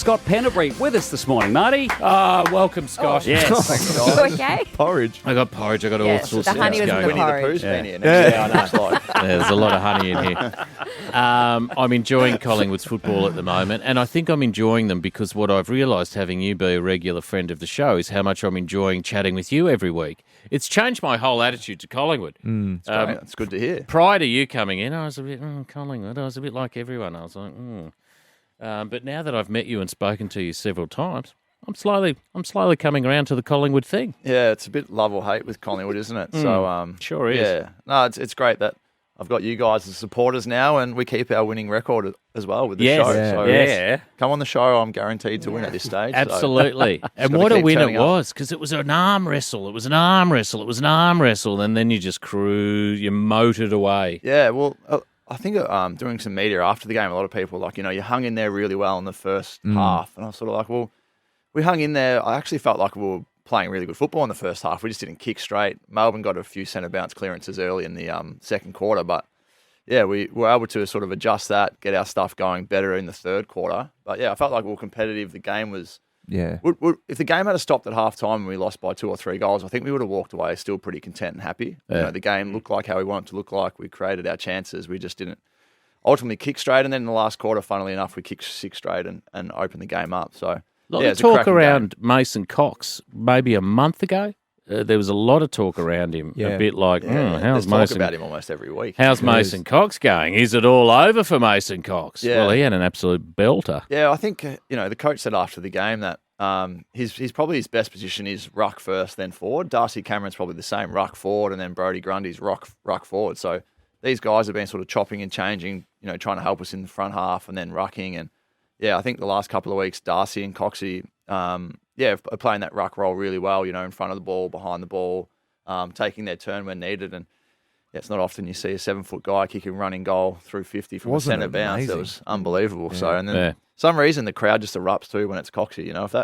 Scott Pendlebury with us this morning. Marty? Welcome, Scott. Yes. You okay? Porridge. I got porridge. I got all sorts the of honey things was in going. the Winnie the porridge. Pooh's been here. Next There's a lot of honey in here. I'm enjoying Collingwood's football at the moment, and I think I'm enjoying them because what I've realised, having you be a regular friend of the show, is how much I'm enjoying chatting with you every week. It's changed my whole attitude to Collingwood. It's good to hear. Prior to you coming in, I was a bit, Collingwood, I was a bit like everyone. I was like, but now that I've met you and spoken to you several times, I'm slowly coming around to the Collingwood thing. Yeah, it's a bit love or hate with Collingwood, isn't it? So Sure is. Yeah, no, it's great that I've got you guys as supporters now, and we keep our winning record as well with the Yes. show. Yeah. So Yeah. come on the show, I'm guaranteed to win at this stage. Absolutely. And gotta what a keep win it turning up. was, because it was an arm wrestle. It was an arm wrestle. And then you just you motored away. Yeah, well, I think doing some media after the game, a lot of people were like, you hung in there really well in the first half. And I was sort of like, well, we hung in there. I actually felt like we were playing really good football in the first half. We just didn't kick straight. Melbourne got a few centre bounce clearances early in the second quarter, but yeah, we were able to sort of adjust that, get our stuff going better in the third quarter. But yeah, I felt like we were competitive. The game was... Yeah. If the game had stopped at half time and we lost by 2 or 3 goals, I think we would have walked away still pretty content and happy. Yeah. The game looked like how we wanted it to look like. We created our chances. We just didn't ultimately kick straight. And then in the last quarter, funnily enough, we kicked 6 straight and opened the game up. So, A lot yeah, of it's a talk cracking around game. Mason Cox maybe a month ago. There was a lot of talk around him. Yeah. A bit like, Yeah, how's there's talk Mason... about him almost every week. How's Mason Cox going? Is it all over for Mason Cox? Yeah. Well, he had an absolute belter. Yeah, I think, the coach said after the game that he's probably his best position is ruck first, then forward. Darcy Cameron's probably the same, ruck forward, and then Brodie Grundy's ruck forward. So these guys have been sort of chopping and changing, trying to help us in the front half and then rucking. And yeah, I think the last couple of weeks, Darcy and Coxie, are playing that ruck role really well, in front of the ball, behind the ball, taking their turn when needed. And yeah, it's not often you see a 7-foot guy kicking running goal through 50 from Wasn't a centre it bounce. amazing? That was unbelievable. Yeah. So, and then Yeah. some reason the crowd just erupts too when it's Coxie. I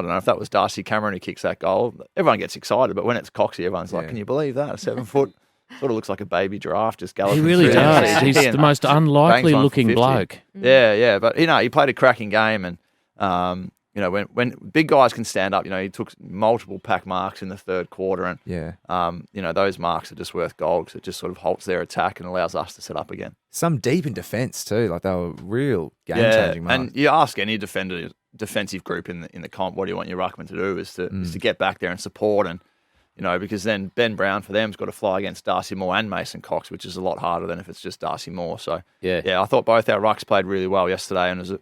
don't know if that was Darcy Cameron who kicks that goal. Everyone gets excited, but when it's Coxie, everyone's like, Yeah. "Can you believe that? A 7-foot sort of looks like a baby giraffe just galloping." He really through does. the He's city the most unlikely bangs one for looking 50. bloke. Yeah, but he played a cracking game, and when big guys can stand up, he took multiple pack marks in the third quarter, and Yeah. those marks are just worth gold because it just sort of halts their attack and allows us to set up again. Some deep in defence too. Like they were real game-changing marks. and you ask any defensive group in the comp, what do you want your ruckman to do? Is to get back there and support, and because then Ben Brown for them's got to fly against Darcy Moore and Mason Cox, which is a lot harder than if it's just Darcy Moore. So Yeah. I thought both our rucks played really well yesterday, and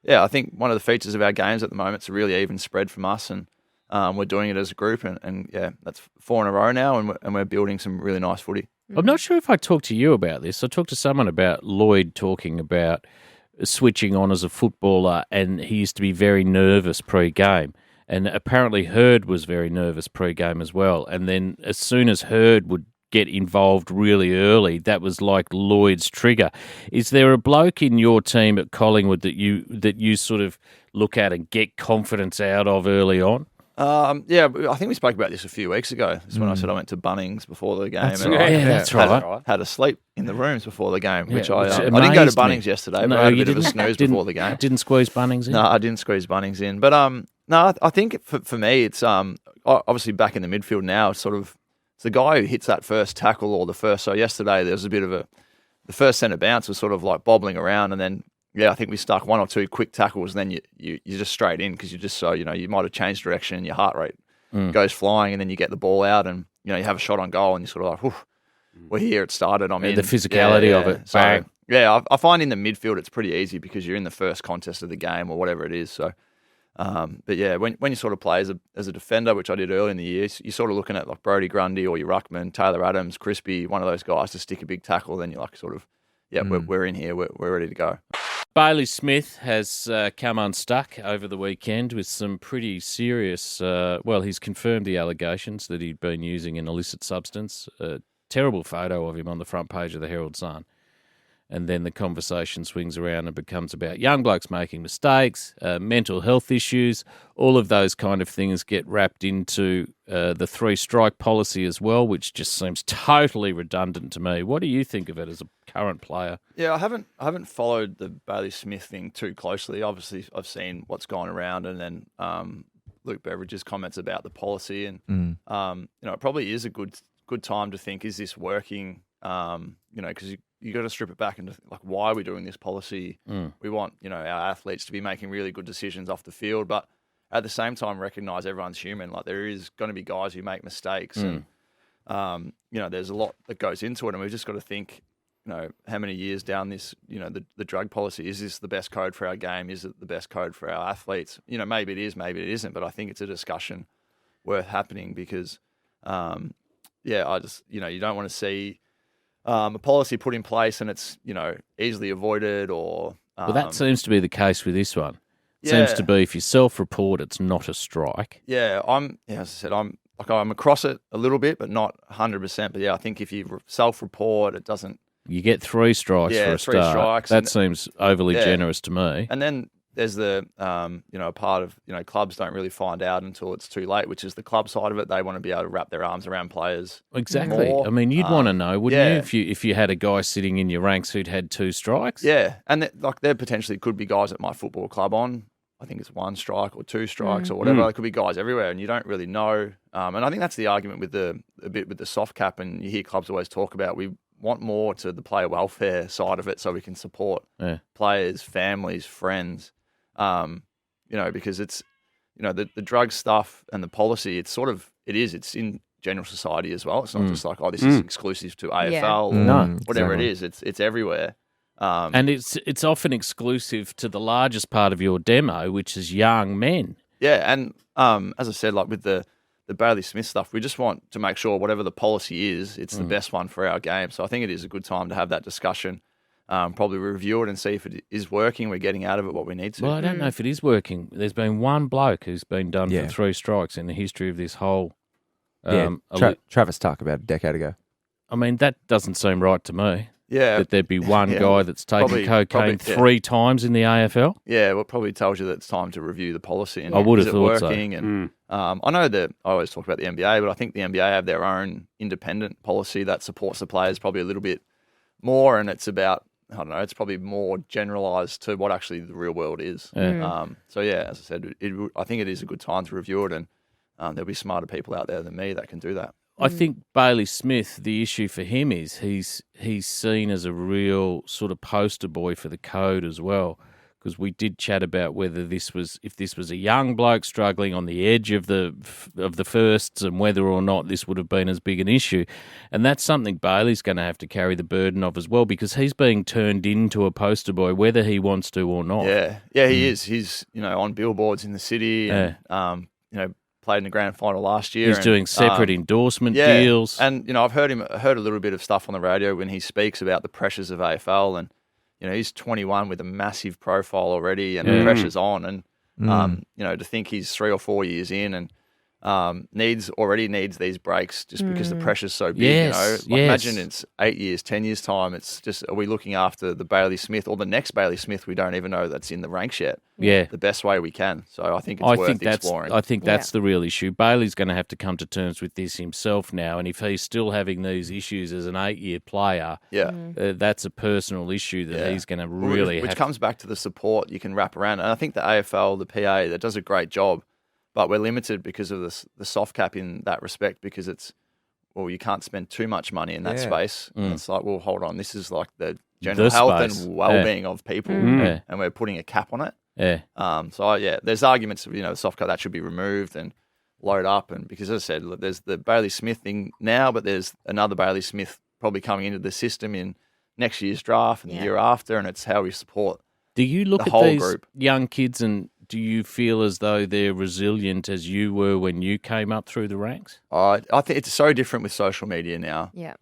I think one of the features of our games at the moment is a really even spread from us, and we're doing it as a group, and that's 4 in a row now, and we're building some really nice footy. I'm not sure if I talked to you about this. I talked to someone about Lloyd talking about switching on as a footballer, and he used to be very nervous pre-game. And apparently Hurd was very nervous pre-game as well. And then as soon as Hurd would get involved really early, that was like Lloyd's trigger. Is there a bloke in your team at Collingwood that you sort of look at and get confidence out of early on? I think we spoke about this a few weeks ago. This is when I said I went to Bunnings before the game. That's and right. I That's right. had a sleep in the rooms before the game, which Yeah, I which didn't go to amazed me. Bunnings yesterday, but I had a bit of a snooze before the game. Didn't squeeze Bunnings in? No, I didn't squeeze Bunnings in. But no, I think for me, it's obviously back in the midfield now. It's the guy who hits that first tackle or the first. So yesterday there was a bit of the first centre bounce was sort of like bobbling around, and then I think we stuck 1 or 2 quick tackles, and then you just straight in because you just you might have changed direction and your heart rate goes flying, and then you get the ball out, and you have a shot on goal, and you're sort of like, whew, we're here, it started. I'm in. The physicality of it. So, Bang. I find in the midfield it's pretty easy because you're in the first contest of the game or whatever it is. So, but yeah, when you sort of play as a defender, which I did early in the year, you're sort of looking at like Brodie Grundy or your ruckman, Taylor Adams, Crispy, one of those guys to stick a big tackle. Then you're like sort of, we're in here, we're ready to go. Bailey Smith has come unstuck over the weekend with some pretty serious... he's confirmed the allegations that he'd been using an illicit substance. A terrible photo of him on the front page of the Herald Sun. And then the conversation swings around and becomes about young blokes making mistakes, mental health issues, all of those kind of things get wrapped into the 3-strike policy as well, which just seems totally redundant to me. What do you think of it as a current player? Yeah, I haven't followed the Bailey Smith thing too closely. Obviously, I've seen what's gone around, and then Luke Beveridge's comments about the policy, and it probably is a good time to think, is this working? Because you got to strip it back into like, why are we doing this policy? We want our athletes to be making really good decisions off the field, but at the same time recognize everyone's human. Like, there is going to be guys who make mistakes, and there's a lot that goes into it, and we've just got to think, how many years down this, the drug policy, is this the best code for our game? Is it the best code for our athletes? Maybe it is, maybe it isn't, but I think it's a discussion worth happening because, I just, you don't want to see a policy put in place and it's, easily avoided or... well, that seems to be the case with this one. Seems to be if you self-report, it's not a strike. Yeah, as I said, I'm across it a little bit, but not 100%. But yeah, I think if you self-report, it doesn't... You get 3 strikes for a 3 start. Strikes, that seems overly generous to me. And then there's the, part of, clubs don't really find out until it's too late, which is the club side of it. They want to be able to wrap their arms around players. Exactly. More. I mean, you'd want to know, wouldn't you, if you had a guy sitting in your ranks who'd had 2 strikes? Yeah, and there potentially could be guys at my football club on, I think it's 1 strike or 2 strikes or whatever. There could be guys everywhere, and you don't really know. And I think that's the argument with the soft cap, and you hear clubs always talk about we want more to the player welfare side of it, so we can support players, families, friends. Because it's the drug stuff and the policy. It's it's in general society as well. It's not just like, this is exclusive to AFL or whatever it is. It's everywhere. And it's often exclusive to the largest part of your demo, which is young men. Yeah, and as I said, like with the Bailey Smith stuff, we just want to make sure whatever the policy is, it's the best one for our game. So I think it is a good time to have that discussion, probably review it and see if it is working, we're getting out of it what we need to. Well, I don't know if it is working. There's been one bloke who's been done for 3 strikes in the history of this whole... Travis Tuck about a decade ago. I mean, that doesn't seem right to me. Yeah. That there'd be one guy that's taken cocaine 3 times in the AFL. Yeah, well, it probably tells you that it's time to review the policy. And I would have is thought it working? So. And I know that I always talk about the NBA, but I think the NBA have their own independent policy that supports the players probably a little bit more, and it's about, I don't know, it's probably more generalised to what actually the real world is. Yeah. As I said, I think it is a good time to review it, and there'll be smarter people out there than me that can do that. I think Bailey Smith, the issue for him is he's seen as a real sort of poster boy for the code as well, because we did chat about whether if this was a young bloke struggling on the edge of the firsts and whether or not this would have been as big an issue, and that's something Bailey's going to have to carry the burden of as well, because he's being turned into a poster boy whether he wants to or not. Yeah, he is. He's on billboards in the city, and played in the grand final last year. He's doing separate endorsement deals. And, I've heard a little bit of stuff on the radio when he speaks about the pressures of AFL, and, he's 21 with a massive profile already and the pressure's on. And, to think he's 3 or 4 years in and needs these breaks just because the pressure's so big. Yes, Imagine it's 8 years, 10 years time. It's just, are we looking after the Bailey Smith or the next Bailey Smith we don't even know that's in the ranks yet? Yeah, the best way we can. So I think it's worth exploring. I think that's the real issue. Bailey's going to have to come to terms with this himself now, and if he's still having these issues as an 8-year player, that's a personal issue that he's going to really which comes back to the support you can wrap around. And I think the AFL, the PA, that does a great job. But we're limited because of the soft cap in that respect, because it's, you can't spend too much money in that space. And it's like, well, hold on, this is like the general health and well-being of people, and we're putting a cap on it. Yeah. There's arguments of, the soft cap that should be removed and load up. And because, as I said, there's the Bailey Smith thing now, but there's another Bailey Smith probably coming into the system in next year's draft and the year after, and it's how we support Do you look the at whole these group. Young kids and do you feel as though they're resilient as you were when you came up through the ranks? I think it's so different with social media now. Yeah.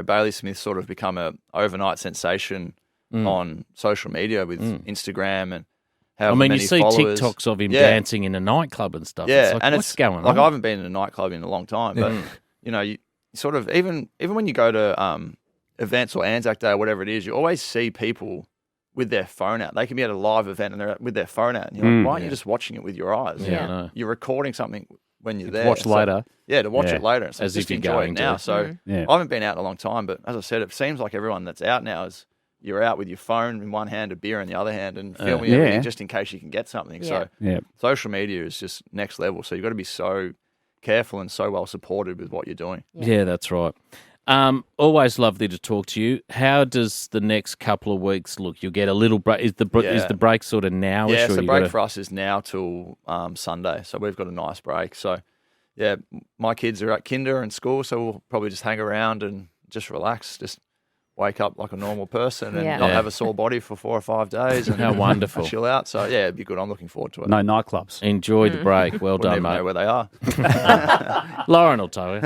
Bailey Smith's sort of become a overnight sensation on social media with Instagram and how many you see followers. TikToks of him dancing in a nightclub and stuff. Yeah, it's like, and what's going on? Like, I haven't been in a nightclub in a long time, but you sort of even when you go to events or Anzac Day or whatever it is, you always see people with their phone out. They can be at a live event and they're with their phone out. And you're like, why aren't you just watching it with your eyes? Yeah, I know. You're recording something when you're there. Watch later. Yeah, to watch it later. So As just if you're enjoy going it now. to. So I haven't been out in a long time, but as I said, it seems like everyone that's out now is you're out with your phone in one hand, a beer in the other hand, and filming everything just in case you can get something. So social media is just next level. So you've got to be so careful and so well supported with what you're doing. Yeah, that's right. Always lovely to talk to you. How does the next couple of weeks look? You'll get a little break. Is the break sort of now? Yeah, so the break for us is now till Sunday. So we've got a nice break. So, yeah, my kids are at kinder and school, so we'll probably just hang around and just relax, just wake up like a normal person and not have a sore body for 4 or 5 days. And how wonderful. Chill out. So, yeah, it'd be good. I'm looking forward to it. No nightclubs. Enjoy the break. Well done, Wouldn't even mate. know where they are. Lauren will tell you.